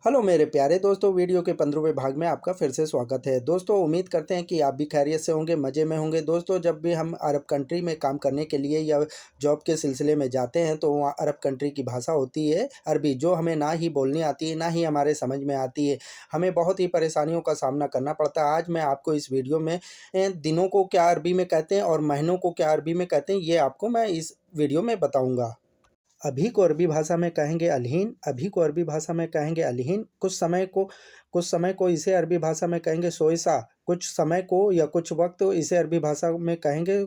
Hello मेरे प्यारे दोस्तों, वीडियो के 15वें भाग में आपका फिर से स्वागत है। दोस्तों, उम्मीद करते हैं कि आप भी खैरियत से होंगे, मज़े में होंगे। दोस्तों, जब भी हम अरब कंट्री में काम करने के लिए या जॉब के सिलसिले में जाते हैं तो वहाँ अरब कंट्री की भाषा होती है अरबी, जो हमें ना ही बोलनी आती है, ना ही हमारे समझ में आती है। हमें बहुत ही परेशानियों का सामना करना पड़ता है। आज मैं आपको इस वीडियो में दिनों को क्या अरबी में कहते हैं और महीनों को क्या अरबी में कहते हैं, ये आपको मैं इस वीडियो में बताऊँगा। अभी को अरबी भाषा में कहेंगे अलहीन, अभी को अरबी भाषा में कहेंगे अलहीन। कुछ समय को इसे अरबी भाषा में कहेंगे सोइसा, कुछ समय को या कुछ वक्त इसे अरबी भाषा में कहेंगे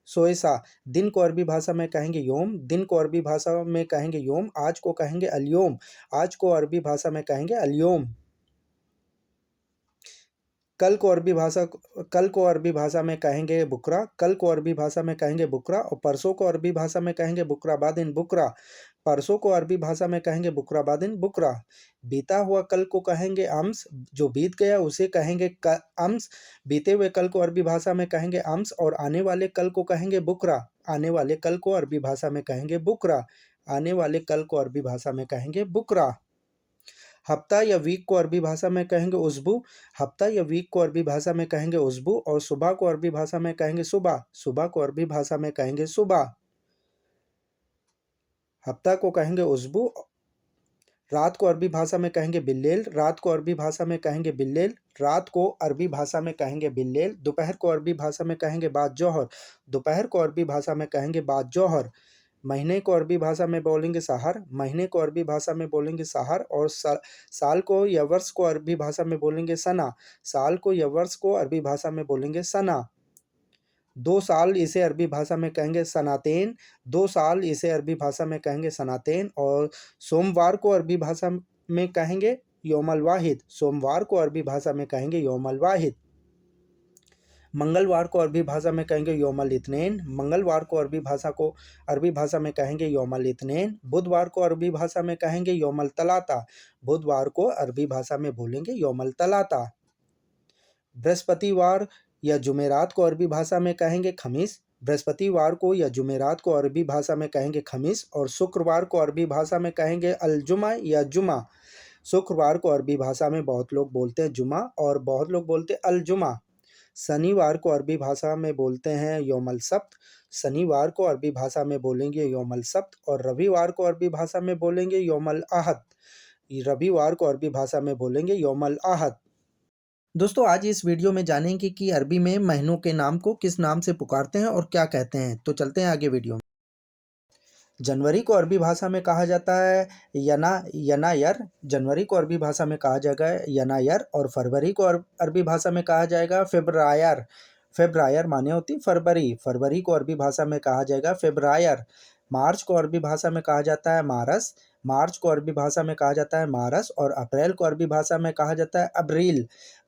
सोइसा। दिन को अरबी भाषा में कहेंगे योम, दिन को अरबी भाषा में कहेंगे योम। आज को कहेंगे अलयोम, आज को अरबी भाषा में कहेंगे अलयोम। कल को अरबी भाषा में कहेंगे बुकरा, कल को अरबी भाषा में कहेंगे बुकरा। और परसों को अरबी भाषा में कहेंगे बुकरा बादिन बुकरा, परसों को अरबी भाषा में कहेंगे बुकरा बादिन बुकरा। बीता हुआ कल को कहेंगे अम्स, जो बीत गया उसे कहेंगे अम्स। बीते हुए कल को अरबी भाषा में कहेंगे अम्स और आने वाले कल को कहेंगे बुकरा, आने वाले कल को अरबी भाषा में कहेंगे बुकरा, आने वाले कल को अरबी भाषा में कहेंगे बुकरा। हफ्ता या वीक को अरबी भाषा में कहेंगे उस्बू, हफ्ता या वीक को अरबी भाषा में कहेंगे उस्बू। और सुबह को अरबी भाषा में कहेंगे सुबह, सुबह को अरबी भाषा में कहेंगे सुबह। हफ्ता को कहेंगे उस्बू। रात को अरबी भाषा में कहेंगे बिल्लेल, रात को अरबी भाषा में कहेंगे बिल्लेल, रात को अरबी भाषा में कहेंगे बिल्लेल। दोपहर को अरबी भाषा में कहेंगे बाद जौहर, दोपहर को अरबी भाषा में कहेंगे बाद जौहर। महीने को अरबी भाषा में बोलेंगे सहर, महीने को अरबी भाषा में बोलेंगे सहर। और साल को या वर्ष को अरबी भाषा में बोलेंगे सना, साल को या वर्ष को अरबी भाषा में बोलेंगे सना। 2 साल इसे अरबी भाषा में कहेंगे सनातेन, 2 साल इसे अरबी भाषा में कहेंगे सनातेन। और सोमवार को अरबी भाषा में कहेंगे यौमल वाहिद, सोमवार को अरबी भाषा में कहेंगे यौमल वाहिद। मंगलवार को अरबी भाषा में कहेंगे यौमल इत्नेन, मंगलवार को अरबी भाषा में कहेंगे यौमल इत्नेन। बुधवार को अरबी भाषा में कहेंगे यौमल तलाता, बुधवार को अरबी भाषा में बोलेंगे यौमल तलाता। बृहस्पतिवार या जुमेरात को अरबी भाषा में कहेंगे खमीस, बृहस्पतिवार को या जुमेरात को अरबी भाषा में कहेंगे खमीस। और शुक्रवार को अरबी भाषा में कहेंगे अलजुमा या जुमा, शुक्रवार को अरबी भाषा में बहुत लोग बोलते हैं जुमा और बहुत लोग बोलते हैं अलजुमा। शनिवार को अरबी भाषा में बोलते हैं यौमल सब्त, शनिवार को अरबी भाषा में बोलेंगे यौमल सब्त। और रविवार को अरबी भाषा में बोलेंगे यौमल आहद, रविवार को अरबी भाषा में बोलेंगे यौमल आहद। दोस्तों, आज इस वीडियो में जानेंगे कि अरबी में महीनों के नाम को किस नाम से पुकारते हैं और क्या कहते हैं। तो चलते हैं आगे वीडियो में। जनवरी को अरबी भाषा में कहा जाता है यनायर, जनवरी को अरबी भाषा में कहा जाएगा यनायर। और फरवरी को अरबी भाषा में कहा जाएगा फेब्रायर, फेब्रायर माने होती फरवरी, फरवरी को अरबी भाषा में कहा जाएगा फेब्रायर। मार्च को अरबी भाषा में कहा जाता है मार्स, मार्च को अरबी भाषा में कहा जाता है मार्स। और अप्रैल को अरबी भाषा में कहा जाता है अब्रील,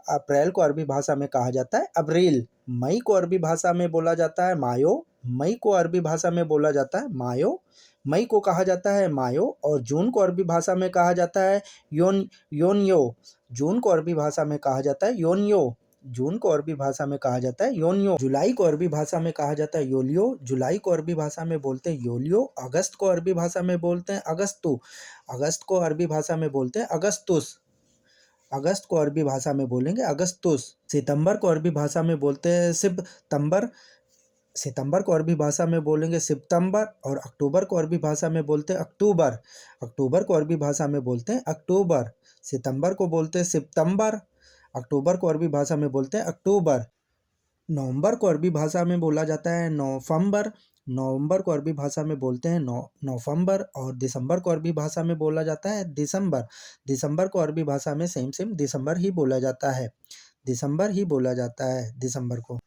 अप्रैल को अरबी भाषा में कहा जाता है अब्रील। मई को अरबी भाषा में बोला जाता है मायो, मई को अरबी भाषा में बोला जाता है मायो, मई को कहा जाता है मायो। और जून को अरबी भाषा में कहा जाता है योनियो, जून को अरबी भाषा में कहा जाता है योनियो, जून को अरबी भाषा में कहा जाता है योनियो। जुलाई को अरबी भाषा में कहा जाता है योलियो, जुलाई को अरबी भाषा में बोलते हैं योलियो। अगस्त को अरबी भाषा में बोलते हैं अगस्तु, अगस्त को अरबी भाषा में बोलते हैं अगस्तुस, अगस्त को अरबी भाषा में बोलेंगे अगस्तुस। सितंबर को अरबी भाषा में बोलते हैं सितंबर, सितंबर को अरबी भाषा में बोलेंगे सितंबर। और अक्टूबर को अरबी भाषा में बोलते हैं अक्टूबर, अक्टूबर को अरबी भाषा में बोलते हैं अक्टूबर। सितंबर को बोलते हैं सितंबर, अक्टूबर को अरबी भाषा में बोलते हैं अक्टूबर। नवंबर को अरबी भाषा में बोला जाता है नवंबर, नवंबर को अरबी भाषा में बोलते हैं नवंबर। और दिसंबर को अरबी भाषा में बोला जाता है दिसंबर, दिसंबर को अरबी भाषा में सेम दिसंबर ही बोला जाता है, दिसंबर ही बोला जाता है दिसंबर को।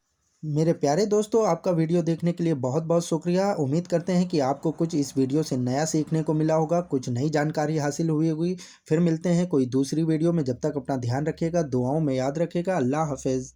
मेरे प्यारे दोस्तों, आपका वीडियो देखने के लिए बहुत बहुत शुक्रिया। उम्मीद करते हैं कि आपको कुछ इस वीडियो से नया सीखने को मिला होगा, कुछ नई जानकारी हासिल हुई होगी। फिर मिलते हैं कोई दूसरी वीडियो में, जब तक अपना ध्यान रखिएगा, दुआओं में याद रखिएगा। अल्लाह हाफिज़।